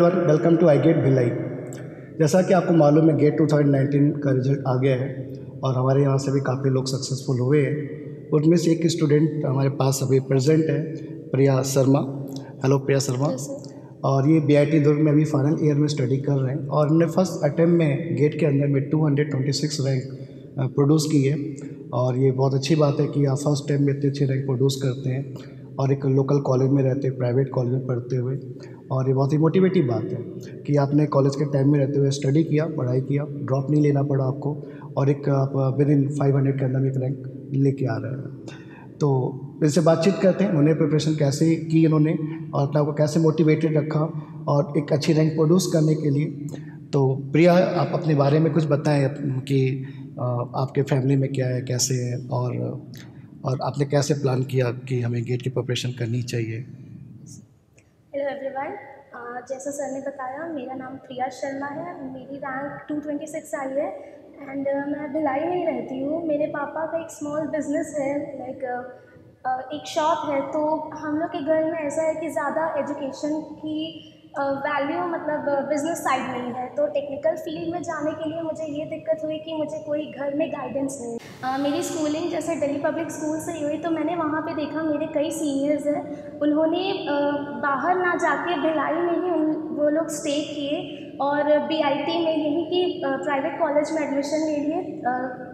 Everyone, welcome to IIT Bhilai. जैसा कि आपको मालूम है, गेट 2019 का रिजल्ट आ गया है और हमारे यहाँ से भी काफ़ी लोग सक्सेसफुल हुए हैं। उनमें से एक स्टूडेंट हमारे पास अभी प्रेजेंट है, प्रिया शर्मा। हेलो प्रिया शर्मा। और ये बीआईटी दुर्ग में अभी फाइनल ईयर में स्टडी कर रहे हैं और उन्होंने फर्स्ट अटैम्प्ट में गेट के अंदर में 226 रैंक प्रोड्यूस की है। और ये बहुत अच्छी बात है कि आप फर्स्ट टाइम में इतनी अच्छी रैंक प्रोड्यूस करते हैं और एक लोकल कॉलेज में रहते हुए, प्राइवेट कॉलेज में पढ़ते हुए। और ये बहुत ही मोटिवेटिव बात है कि आपने कॉलेज के टाइम में रहते हुए स्टडी किया, पढ़ाई किया, ड्रॉप नहीं लेना पड़ा आपको और एक आप विद इन 500 के अंदर एक रैंक लेके आ रहे हैं। तो इनसे बातचीत करते हैं, उन्होंने प्रिपरेशन कैसे की इन्होंने और अपने आपको कैसे मोटिवेटेड रखा और एक अच्छी रैंक प्रोड्यूस करने के लिए। तो प्रिया, आप अपने बारे में कुछ बताएं कि आपके फैमिली में क्या है, कैसे है और आपने कैसे प्लान किया कि हमें गेट की प्रिपरेशन करनी चाहिए। हेलो एवरीवन, जैसा सर ने बताया, मेरा नाम प्रिया शर्मा है। मेरी रैंक 226 आई है एंड मैं भिलाई में ही रहती हूँ। मेरे पापा का एक स्मॉल बिजनेस है, एक शॉप है। तो हम लोग के घर में ऐसा है कि ज़्यादा एजुकेशन की वैल्यू बिजनेस साइड नहीं है। तो टेक्निकल फील्ड में जाने के लिए मुझे ये दिक्कत हुई कि मुझे कोई घर में गाइडेंस नहीं। मेरी स्कूलिंग जैसे दिल्ली पब्लिक स्कूल से हुई, तो मैंने वहाँ पे देखा मेरे कई सीनियर्स हैं, उन्होंने बाहर ना जाके भिलाई में ही वो लोग स्टे किए और बीआईटी में यहीं की प्राइवेट कॉलेज में एडमिशन ले लिए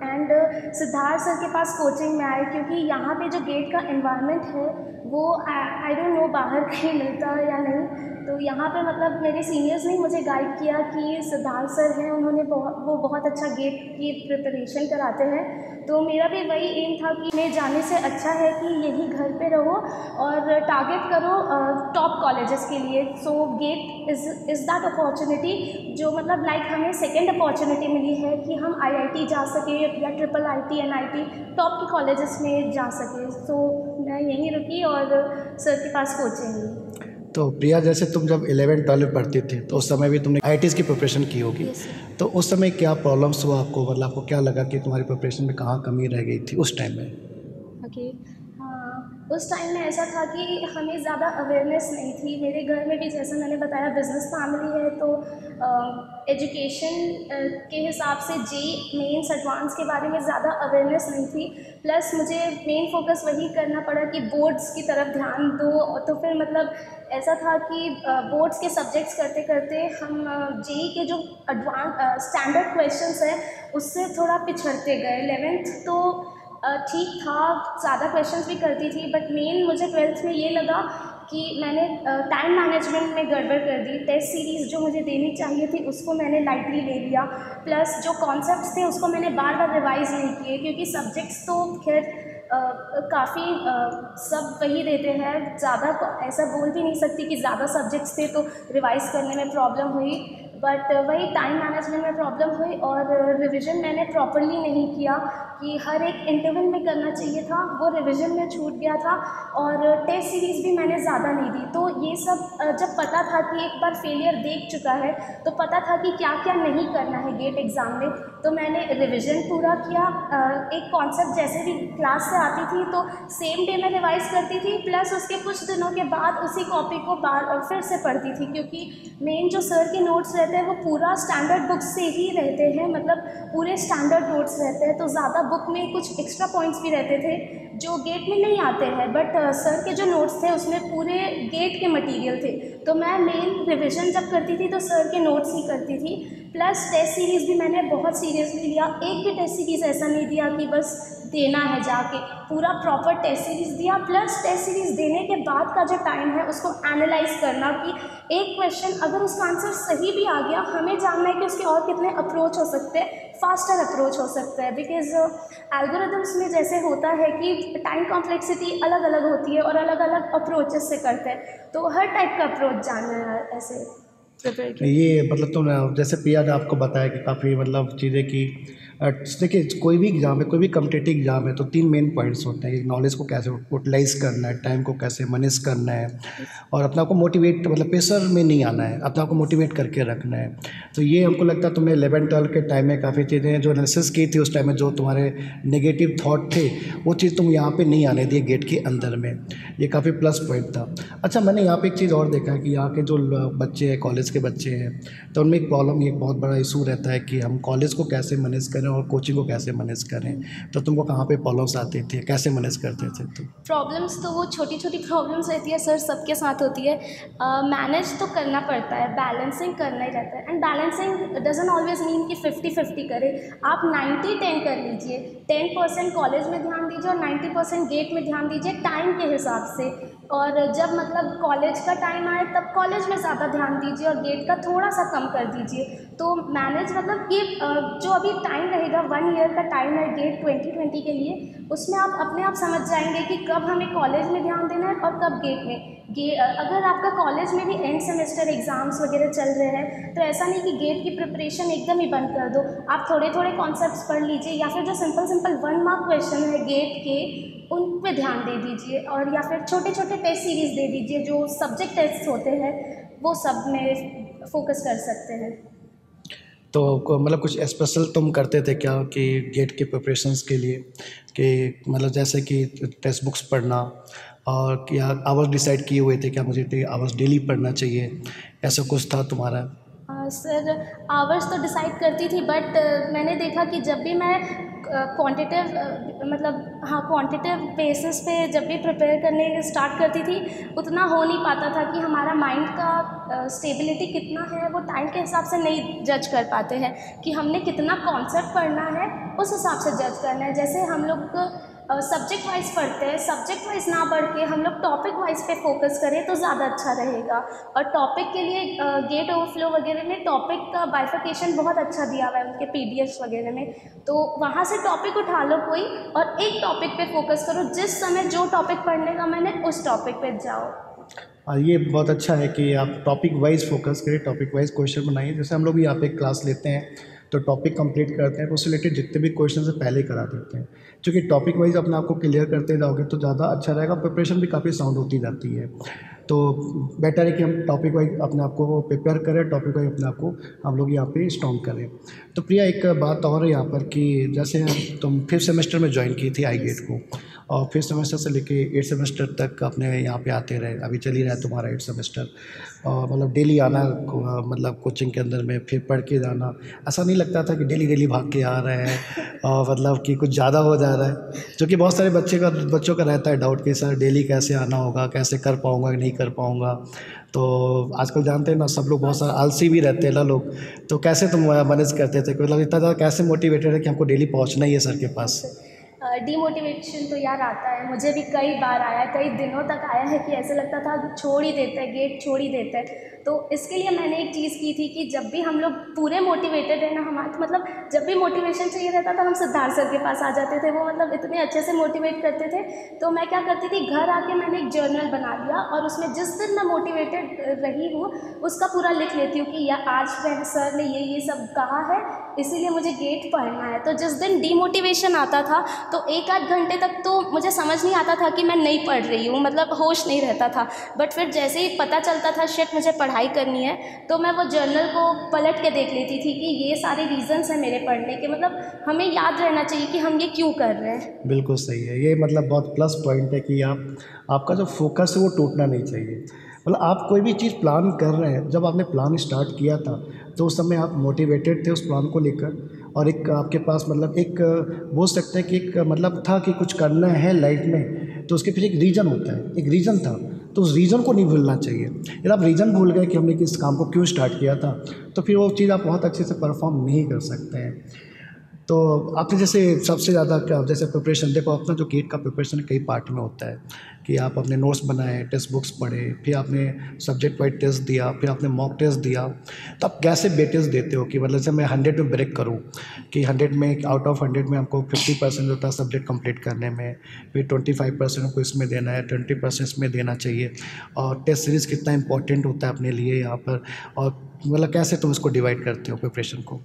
एंड सिद्धार्थ सर के पास कोचिंग में आए। क्योंकि यहाँ पे जो गेट का एनवायरनमेंट है वो आई डोंट नो बाहर कहीं मिलता है या नहीं। तो यहाँ पे मेरे सीनियर्स ने मुझे गाइड किया कि सिद्धार्थ सर हैं, उन्होंने वो बहुत अच्छा गेट की प्रिपरेशन कराते हैं। तो मेरा भी वही एम था कि मैं जाने से अच्छा है कि यही घर पे रहो और टारगेट करो टॉप कॉलेजेस के लिए। सो गेट इज़ दैट अपॉर्चुनिटी जो हमें सेकेंड अपॉर्चुनिटी मिली है कि हम आईआईटी जा सके या ट्रिपल आईटी एनआईटी टॉप के कॉलेजेस में जा सके। सो मैं यहीं रुकी और सर के पास कोचिंग ली। तो प्रिया, जैसे तुम जब 11-12 पढ़ती थी तो उस समय भी तुमने आईआईटीज़ की प्रिपरेशन की होगी। तो उस समय क्या प्रॉब्लम्स हुआ आपको, आपको क्या लगा कि तुम्हारी प्रिपरेशन में कहाँ कमी रह गई थी उस टाइम में? उस टाइम में ऐसा था कि हमें ज़्यादा अवेयरनेस नहीं थी। मेरे घर में भी, जैसे मैंने बताया, बिजनेस फैमिली है, तो एजुकेशन के हिसाब से मेंस एडवांस के बारे में ज़्यादा अवेयरनेस नहीं थी। प्लस मुझे मेन फोकस वही करना पड़ा कि बोर्ड्स की तरफ ध्यान दो। तो फिर ऐसा था कि बोर्ड्स के सब्जेक्ट्स करते करते हम जेई के जो एडवांस स्टैंडर्ड क्वेश्चंस हैं उससे थोड़ा पिछड़ते गए। 11th तो ठीक था, ज़्यादा क्वेश्चंस भी करती थी, बट मेन मुझे 12th में ये लगा कि मैंने टाइम मैनेजमेंट में गड़बड़ कर दी। टेस्ट सीरीज़ जो मुझे देनी चाहिए थी उसको मैंने लाइटली ले लिया। प्लस जो कॉन्सेप्ट्स थे उसको मैंने बार बार रिवाइज़ नहीं किए, क्योंकि सब्जेक्ट्स तो खैर काफ़ी सब वही देते हैं। ज़्यादा ऐसा बोल भी नहीं सकती कि ज़्यादा सब्जेक्ट्स थे तो रिवाइज़ करने में प्रॉब्लम हुई, बट वही टाइम मैनेजमेंट में प्रॉब्लम हुई। और रिवीजन मैंने प्रॉपरली नहीं किया कि हर एक इंटरवल में करना चाहिए था, वो रिवीजन में छूट गया था। और टेस्ट सीरीज़ भी मैंने ज़्यादा नहीं दी। तो ये सब जब पता था कि एक बार फेलियर देख चुका है तो पता था कि क्या क्या नहीं करना है गेट एग्ज़ाम में, तो मैंने रिवीजन पूरा किया। एक कॉन्सेप्ट जैसे भी क्लास से आती थी तो सेम डे में रिवाइज़ करती थी, प्लस उसके कुछ दिनों के बाद उसी कॉपी को फिर से पढ़ती थी। क्योंकि मेन जो सर के नोट्स रहते हैं वो पूरा स्टैंडर्ड बुक से ही रहते हैं, पूरे स्टैंडर्ड नोट्स रहते हैं। तो ज़्यादा बुक में कुछ एक्स्ट्रा पॉइंट्स भी रहते थे जो गेट में नहीं आते हैं, बट सर के जो नोट्स थे उसमें पूरे गेट के मटेरियल थे। तो मैं मेन रिवीजन जब करती थी तो सर के नोट्स ही करती थी। प्लस टेस्ट सीरीज़ भी मैंने बहुत सीरियसली लिया। एक भी टेस्ट सीरीज़ ऐसा नहीं दिया कि बस देना है जाके, पूरा प्रॉपर टेस्ट सीरीज़ दिया। प्लस टेस्ट सीरीज़ देने के बाद का जो टाइम है उसको एनालाइज करना कि एक क्वेश्चन अगर उसका आंसर सही भी आ गया, हमें जानना है कि उसके और कितने अप्रोच हो सकते हैं, फास्टर अप्रोच हो सकता है। बिकॉज एल्गोरिदम्स में जैसे होता है कि टाइम कॉम्प्लेक्सिटी अलग अलग होती है और अलग अलग अप्रोचेस से करते हैं, तो हर टाइप का अप्रोच जानना है ऐसे। ये तुमने जैसे प्रिया ने आपको बताया कि काफ़ी चीज़ें की देखिए कोई भी एग्ज़ाम है, कोई भी कॉम्पिटिटिव एग्ज़ाम है तो 3 मेन पॉइंट्स होते हैं। एक नॉलेज को कैसे यूटिलाइज़ करना है, टाइम को कैसे मैनेज करना है और अपने आप को मोटिवेट मतलब प्रेशर में नहीं आना है, अपने आप को मोटिवेट करके रखना है। तो ये हमको लगता है तुमने 11-12 के टाइम में काफ़ी चीज़ें जो एनालिसिस की थी उस टाइम में, जो तुम्हारे नेगेटिव थॉट थे वो चीज़ तुम यहाँ पे नहीं आने दिए गेट के अंदर में, ये काफ़ी प्लस पॉइंट था। अच्छा, मैंने यहाँ पे एक चीज़ और देखा है कि यहाँ के जो बच्चे हैं, कॉलेज के बच्चे हैं, तो उनमें एक प्रॉब्लम, एक बहुत बड़ा इशू रहता है कि हम कॉलेज को कैसे मैनेज करें और कोचिंग को कैसे मैनेज करें। तो तुमको कहाँ पे प्रॉब्लम्स आती थी, कैसे मैनेज करते थे तुम? प्रॉब्लम्स तो वो छोटी छोटी प्रॉब्लम्स रहती है सर, सबके साथ होती है। मैनेज तो करना पड़ता है, बैलेंसिंग करना ही रहता है। And balancing doesn't always mean कि 50-50 करें। आप 90-10 कर लीजिए, 10% कॉलेज में ध्यान दीजिए और 90% गेट में ध्यान दीजिए टाइम के हिसाब से। और जब मतलब कॉलेज का टाइम आए तब कॉलेज में ज़्यादा ध्यान दीजिए और गेट का थोड़ा सा कम कर दीजिए। तो मैनेज मतलब ये जो अभी टाइम रहेगा 1 ईयर का टाइम है गेट 2020 के लिए, उसमें आप अपने आप समझ जाएंगे कि कब हमें कॉलेज में ध्यान देना है और कब गेट में। अगर आपका कॉलेज में भी एंड सेमेस्टर एग्ज़ाम्स वगैरह चल रहे हैं तो ऐसा नहीं कि गेट की प्रिपरेशन एकदम ही बंद कर दो। आप थोड़े थोड़े कॉन्सेप्ट्स पढ़ लीजिए या फिर जो सिंपल 1 मार्क क्वेश्चन है गेट के उन पे ध्यान दे दीजिए, और या फिर छोटे छोटे टेस्ट सीरीज़ दे दीजिए जो सब्जेक्ट टेस्ट होते हैं, वो सब में फोकस कर सकते हैं। तो मतलब कुछ स्पेशल तुम करते थे क्या कि गेट के प्रिपरेशंस के लिए, कि मतलब जैसे कि टेक्स्ट बुक्स पढ़ना और क्या आवर्स डिसाइड किए हुए थे क्या मुझे आवर्स डेली पढ़ना चाहिए, ऐसा कुछ था तुम्हारा? सर आवर्स तो डिसाइड करती थी, बट मैंने देखा कि जब भी मैं क्वांटिटिव बेसिस पे जब भी प्रिपेयर करने स्टार्ट करती थी उतना हो नहीं पाता था कि हमारा माइंड का स्टेबिलिटी कितना है वो टाइम के हिसाब से नहीं जज कर पाते हैं कि हमने कितना कॉन्सेप्ट पढ़ना है, उस हिसाब से जज करना है। जैसे हम लोग सब्जेक्ट वाइज पढ़ते हैं, सब्जेक्ट वाइज ना पढ़ के हम लोग टॉपिक वाइज पे फोकस करें तो ज़्यादा अच्छा रहेगा। और टॉपिक के लिए गेट ओवरफ्लो वगैरह में टॉपिक का बाइफिकेशन बहुत अच्छा दिया हुआ है उनके पीडीएफ्स वगैरह में, तो वहाँ से टॉपिक उठा लो कोई और एक टॉपिक पे फोकस करो, जिस समय जो टॉपिक पढ़ने का मैंने उस टॉपिक पे जाओ। ये बहुत अच्छा है कि आप टॉपिक वाइज फोकस करें, टॉपिक वाइज क्वेश्चन बनाइए। जैसे हम लोग भी यहाँ पे क्लास लेते हैं तो टॉपिक कंप्लीट करते हैं, उससे रिलेटेड जितने भी क्वेश्चन है पहले करा देते हैं, क्योंकि टॉपिक वाइज अपने आप को क्लियर करते जाओगे तो ज़्यादा अच्छा रहेगा, प्रिपरेशन भी काफ़ी साउंड होती जाती है। तो बेटर है कि हम टॉपिक वाइज अपने आप को प्रिपेयर करें, टॉपिक वाइज अपने आप को हम लोग यहाँ पे स्ट्रॉन्ग करें। तो प्रिया, एक बात और है यहाँ पर कि जैसे तुम 5th सेमेस्टर में ज्वाइन की थी आई गेट को, और 5th सेमेस्टर से लेके 8th सेमेस्टर तक अपने यहाँ पे आते रहे, अभी चल ही रहा है तुम्हारा 8th सेमेस्टर, और मतलब डेली आना मतलब कोचिंग के अंदर में फिर पढ़ के जाना, ऐसा नहीं लगता था कि डेली भाग के आ रहे हैं और मतलब कि कुछ ज़्यादा हो जा रहा है? जो कि बहुत सारे बच्चों का रहता है डाउट कि सर डेली कैसे आना होगा, कैसे कर पाऊँगा कि नहीं कर पाऊँगा। तो आजकल जानते हैं ना सब लोग बहुत सारे आलसी भी रहते हैं ना लोग, तो कैसे तुम मैनेज करते थे, मतलब इतना ज़्यादा कैसे मोटिवेटेड है कि हमको डेली पहुँचना ही है सर के पास? डीमोटिवेशन तो यार आता है, मुझे भी कई बार आया, कई दिनों तक आया है कि ऐसे लगता था छोड़ ही देते हैं, गेट छोड़ ही देते हैं। तो इसके लिए मैंने एक चीज़ की थी कि जब भी हम लोग पूरे मोटिवेटेड है ना, हमारा मतलब जब भी मोटिवेशन चाहिए रहता था हम सिद्धार्थ सर के पास आ जाते थे, वो मतलब इतने अच्छे से मोटिवेट करते थे। तो मैं क्या करती थी, घर आके मैंने एक जर्नल बना लिया और उसमें जिस दिन मैं मोटिवेटेड रही हूँ उसका पूरा लिख लेती हूँ कि या आज मैंने सर ने ये सब कहा है इसीलिए मुझे गेट पढ़ना है। तो जिस दिन डीमोटिवेशन आता था तो 1-8 घंटे तक तो मुझे समझ नहीं आता था कि मैं नहीं पढ़ रही हूँ, मतलब होश नहीं रहता था। बट फिर जैसे ही पता चलता था शिट मुझे पढ़ाई करनी है, तो मैं वो जर्नल को पलट के देख लेती थी कि ये सारे रीजंस हैं मेरे पढ़ने के, मतलब हमें याद रहना चाहिए कि हम ये क्यों कर रहे हैं। बिल्कुल सही है, ये मतलब बहुत प्लस पॉइंट है कि आपका जो फोकस है वो टूटना नहीं चाहिए। मतलब आप कोई भी चीज़ प्लान कर रहे हैं, जब आपने प्लान स्टार्ट किया था तो उस समय आप मोटिवेटेड थे उस प्लान को लेकर, और एक आपके पास मतलब एक बोल सकते हैं कि एक मतलब था कि कुछ करना है लाइफ में, तो उसके पीछे एक रीज़न होता है, एक रीज़न था, तो उस रीज़न को नहीं भूलना चाहिए। यदि आप रीज़न भूल गए कि हमने किस काम को क्यों स्टार्ट किया था, तो फिर वो चीज़ आप बहुत अच्छे से परफॉर्म नहीं कर सकते हैं। तो आपने जैसे सबसे ज़्यादा क्या, जैसे प्रिपरेशन देखो, अपना जो गेट का प्रिपरेशन कई पार्ट में होता है कि आप अपने नोट्स बनाए, टेक्स्ट बुक्स पढ़े, फिर आपने सब्जेक्ट वाइज टेस्ट दिया, फिर आपने मॉक टेस्ट दिया, तो आप कैसे वेटेज देते हो कि मतलब जैसे मैं 100 में ब्रेक करूं कि 100 में आउट ऑफ 100 में हमको 50% होता है सब्जेक्ट कंप्लीट करने में, फिर 25% हमको इसमें देना है, 20% इसमें देना चाहिए, और टेस्ट सीरीज़ कितना इंपॉर्टेंट होता है अपने लिए यहाँ पर, और मतलब कैसे तुम इसको डिवाइड करते हो प्रिपरेशन को?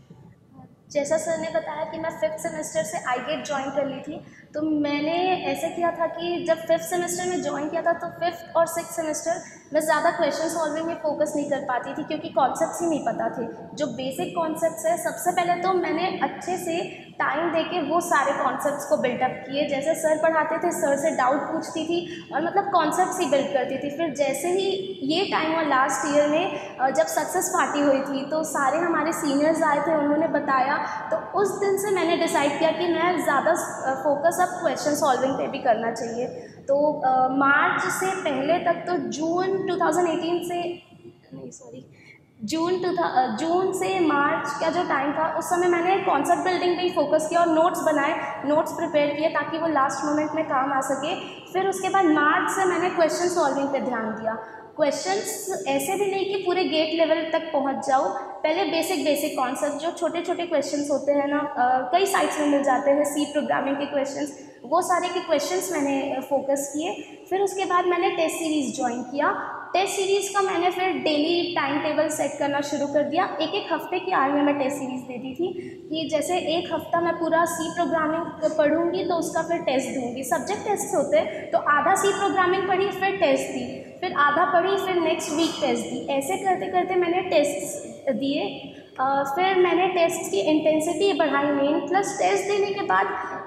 जैसा सर ने बताया कि मैं 5th सेमेस्टर से आई गेट ज्वाइन कर ली थी, तो मैंने ऐसे किया था कि जब 5th सेमेस्टर में ज्वाइन किया था तो 5th और 6th सेमेस्टर मैं ज़्यादा क्वेश्चन सॉल्विंग में फोकस नहीं कर पाती थी, क्योंकि कॉन्सेप्ट्स ही नहीं पता थे। जो बेसिक कॉन्सेप्ट्स है, सबसे पहले तो मैंने अच्छे से टाइम देके वो सारे कॉन्सेप्ट्स को बिल्डअप किए। जैसे सर पढ़ाते थे, सर से डाउट पूछती थी और मतलब कॉन्सेप्ट्स ही बिल्ड करती थी। फिर जैसे ही ये टाइम हुआ लास्ट ईयर में जब सक्सेस पार्टी हुई थी, तो सारे हमारे सीनियर्स आए थे, उन्होंने बताया, तो उस दिन से मैंने डिसाइड किया कि मैं ज़्यादा फोकस अब क्वेश्चन सॉल्विंग पे भी करना चाहिए। तो मार्च से पहले तक तो जून 2018 से नहीं सॉरी जून से मार्च का जो टाइम था, उस समय मैंने कॉन्सेप्ट बिल्डिंग पे ही फोकस किया और नोट्स बनाए, नोट्स प्रिपेयर किए ताकि वो लास्ट मोमेंट में काम आ सके। फिर उसके बाद मार्च से मैंने क्वेश्चन सॉल्विंग पे ध्यान दिया। क्वेश्चंस ऐसे भी नहीं कि पूरे गेट लेवल तक पहुंच जाओ, पहले बेसिक कॉन्सेप्ट जो छोटे छोटे क्वेश्चंस होते हैं ना, कई साइट्स में मिल जाते हैं, सी प्रोग्रामिंग के क्वेश्चंस, वो सारे के क्वेश्चंस मैंने फोकस किए। फिर उसके बाद मैंने टेस्ट सीरीज़ ज्वाइन किया। टेस्ट सीरीज़ का मैंने फिर डेली टाइम टेबल सेट करना शुरू कर दिया। एक हफ्ते की आड़ में मैं टेस्ट सीरीज़ देती थी कि जैसे एक हफ्ता मैं पूरा सी प्रोग्रामिंग पढ़ूंगी तो उसका फिर टेस्ट दूंगी। सब्जेक्ट टेस्ट होते हैं, तो आधा सी प्रोग्रामिंग पढ़ी, फिर टेस्ट दी, फिर आधा पढ़ी, फिर नेक्स्ट वीक टेस्ट दी। ऐसे करते करते मैंने टेस्ट दिए। फिर मैंने टेस्ट की इंटेंसिटी बढ़ाई मेन, प्लस टेस्ट देने के बाद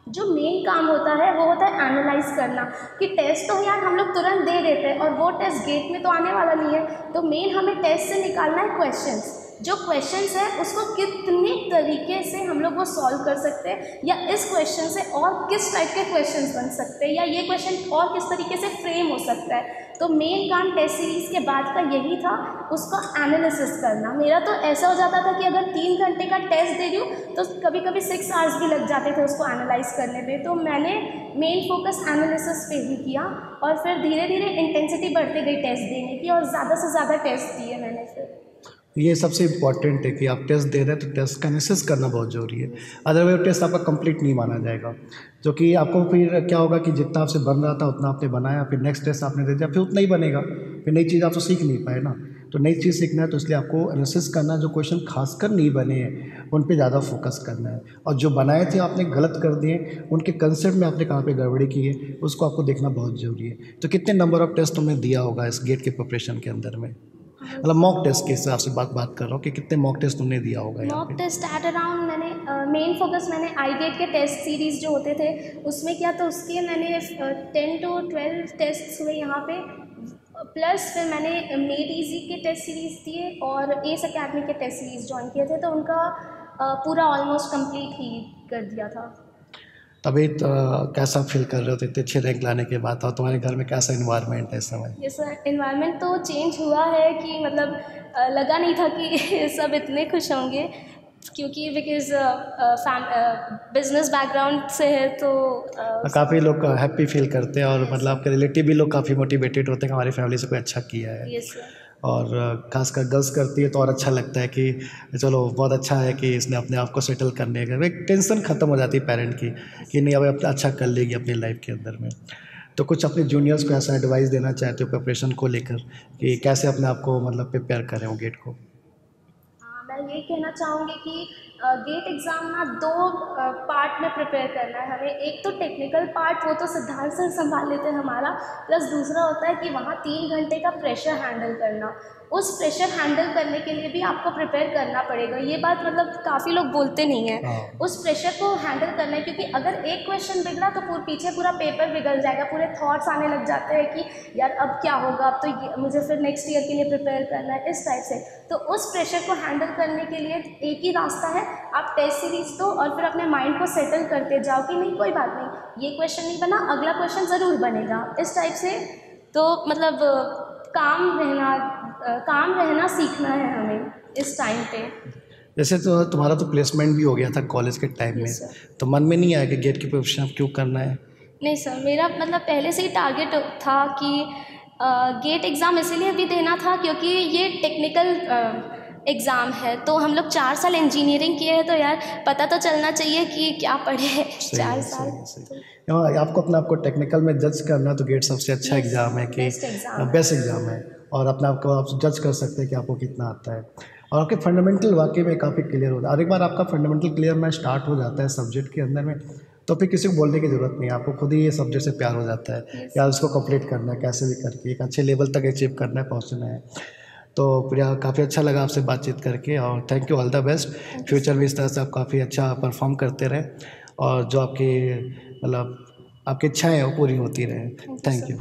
जो मेन काम होता है वो होता है एनालाइज करना, कि टेस्ट तो यार हम लोग तुरंत दे देते हैं और वो टेस्ट गेट में तो आने वाला नहीं है, तो मेन हमें टेस्ट से निकालना है क्वेश्चंस। जो क्वेश्चंस है उसको कितने तरीके से हम लोग वो सॉल्व कर सकते हैं, या इस क्वेश्चन से और किस टाइप के क्वेश्चंस बन सकते हैं, या ये क्वेश्चन और किस तरीके से फ्रेम हो सकता है। तो मेन काम टेस्ट सीरीज़ के बाद का यही था, उसका एनालिसिस करना। मेरा तो ऐसा हो जाता था कि अगर 3 घंटे का टेस्ट दे रही हूँ तो कभी कभी 6 आवर्स भी लग जाते थे उसको एनालाइज करने में। तो मैंने मेन फोकस एनालिसिस पे ही किया और फिर धीरे धीरे इंटेंसिटी बढ़ती गई टेस्ट देने की, और ज़्यादा से ज़्यादा टेस्ट दिए मैंने। फिर ये सबसे इम्पॉर्टेंट है कि आप टेस्ट दे रहे हैं तो टेस्ट का एनालिसिस करना बहुत ज़रूरी है, अदरवाइज टेस्ट आपका कंप्लीट नहीं माना जाएगा। जो कि आपको फिर क्या होगा कि जितना आपसे बन रहा था उतना आपने बनाया, फिर नेक्स्ट टेस्ट आपने दे दिया, फिर उतना ही बनेगा, फिर नई चीज़ आप तो सीख नहीं पाए ना। तो नई चीज़ सीखना है तो इसलिए आपको एनालिसिस करना, जो क्वेश्चन खासकर नहीं बने हैं उन पे ज़्यादा फोकस करना है, और जो बनाए थे आपने गलत कर दिए, उनके कंसेप्ट में आपने कहाँ पे गड़बड़ी की है उसको आपको देखना बहुत ज़रूरी है। तो कितने नंबर ऑफ टेस्ट तुमने दिया होगा इस गेट के प्रिपरेशन के अंदर में? मतलब मॉक टेस्ट के हिसाब से बात कर रहा हूँ कि कितने मॉक टेस्ट तुमने दिया होगा यहाँ मॉक पे? टेस्ट एट अराउंड मैंने मेन फोकस मैंने आई गेट के टेस्ट सीरीज़ जो होते थे उसमें किया, तो उसके मैंने 10 to 12 टेस्ट हुए यहाँ पे, प्लस फिर मैंने मेड इजी के टेस्ट सीरीज़ दिए और एस अकेडमी के टेस्ट सीरीज़ ज्वाइन किए थे, तो उनका पूरा ऑलमोस्ट कंप्लीट ही कर दिया था। तभी तो कैसा फील कर रहे हो इतने अच्छे रैंक लाने के बाद, और तुम्हारे घर में कैसा इन्वायरमेंट है इस समय? ये सर इन्वायरमेंट तो चेंज हुआ है कि मतलब लगा नहीं था कि सब इतने खुश होंगे, क्योंकि बिकॉज बिजनेस बैकग्राउंड से है तो काफ़ी लोग हैप्पी फील करते हैं, और मतलब आपके रिलेटिव भी लोग काफ़ी मोटिवेटेड होते हैं कि हमारी फैमिली से कोई अच्छा किया है। Yes sir. और खासकर गर्ल्स करती है तो और अच्छा लगता है कि चलो बहुत अच्छा है कि इसने अपने आप को सेटल करने का, एक टेंशन ख़त्म हो जाती है पेरेंट की कि नहीं अब अपना अच्छा कर लेगी अपनी लाइफ के अंदर में। तो कुछ अपने जूनियर्स को ऐसा एडवाइस देना चाहते हो प्रिपरेशन को लेकर कि कैसे अपने आप को मतलब प्रिपेयर करें वो गेट को? मैं ये कहना चाहूँगी कि गेट एग्ज़ाम ना 2 पार्ट में प्रिपेयर करना है हमें। एक तो टेक्निकल पार्ट, वो तो सिद्धार्थ सर संभाल लेते हैं हमारा, प्लस दूसरा होता है कि वहाँ 3 घंटे का प्रेशर हैंडल करना। उस प्रेशर हैंडल करने के लिए भी आपको प्रिपेयर करना पड़ेगा। ये बात मतलब काफ़ी लोग बोलते नहीं हैं। उस प्रेशर को हैंडल करना है, क्योंकि अगर एक क्वेश्चन बिगड़ा तो पीछे पूरा पेपर बिगड़ जाएगा, पूरे थॉट्स आने लग जाते हैं कि यार अब क्या होगा, अब तो मुझे फिर नेक्स्ट ईयर के लिए प्रिपेयर करना है, इस टाइप से। तो उस प्रेशर को हैंडल करने के लिए एक ही रास्ता है, आप टेस्ट सीरीज दो और फिर अपने माइंड को सेटल करते जाओ कि नहीं कोई बात नहीं, ये क्वेश्चन नहीं बना, अगला क्वेश्चन ज़रूर बनेगा, इस टाइप से। तो मतलब काम रहना सीखना है हमें इस टाइम पे। जैसे तो तुम्हारा तो प्लेसमेंट भी हो गया था कॉलेज के टाइम में, तो मन में नहीं आया कि गेट की प्रिपरेशन क्यों करना है? नहीं सर, मेरा मतलब पहले से ही टारगेट था कि गेट एग्ज़ाम इसीलिए भी देना था क्योंकि ये टेक्निकल एग्ज़ाम है, तो हम लोग 4 साल इंजीनियरिंग किए हैं, तो यार पता तो चलना चाहिए कि क्या पढ़े हैं 4 साल। आपको अपने आप को टेक्निकल में जज करना, तो गेट सबसे अच्छा एग्ज़ाम है कि बेस्ट एग्ज़ाम है, और अपने आप को आप जज कर सकते हैं कि आपको कितना आता है। और आपके फंडामेंटल वाकई में काफ़ी क्लियर होता है। और एक बार आपका फंडामेंटल क्लियर में स्टार्ट हो जाता है सब्जेक्ट के अंदर में, तो फिर किसी को बोलने की ज़रूरत नहीं है, आपको खुद ही ये सब्जेक्ट से प्यार हो जाता है। या उसको कंप्लीट करना है कैसे भी करके, एक अच्छे लेवल तक अचीव करना है, पहुँचना है। तो प्रिया, काफ़ी अच्छा लगा आपसे बातचीत करके, और thank you, all the best. Future में इस तरह से आप काफ़ी अच्छा परफॉर्म करते रहें, और जो आपकी मतलब आपकी इच्छाएँ हैं वो पूरी होती रहें। Thank you.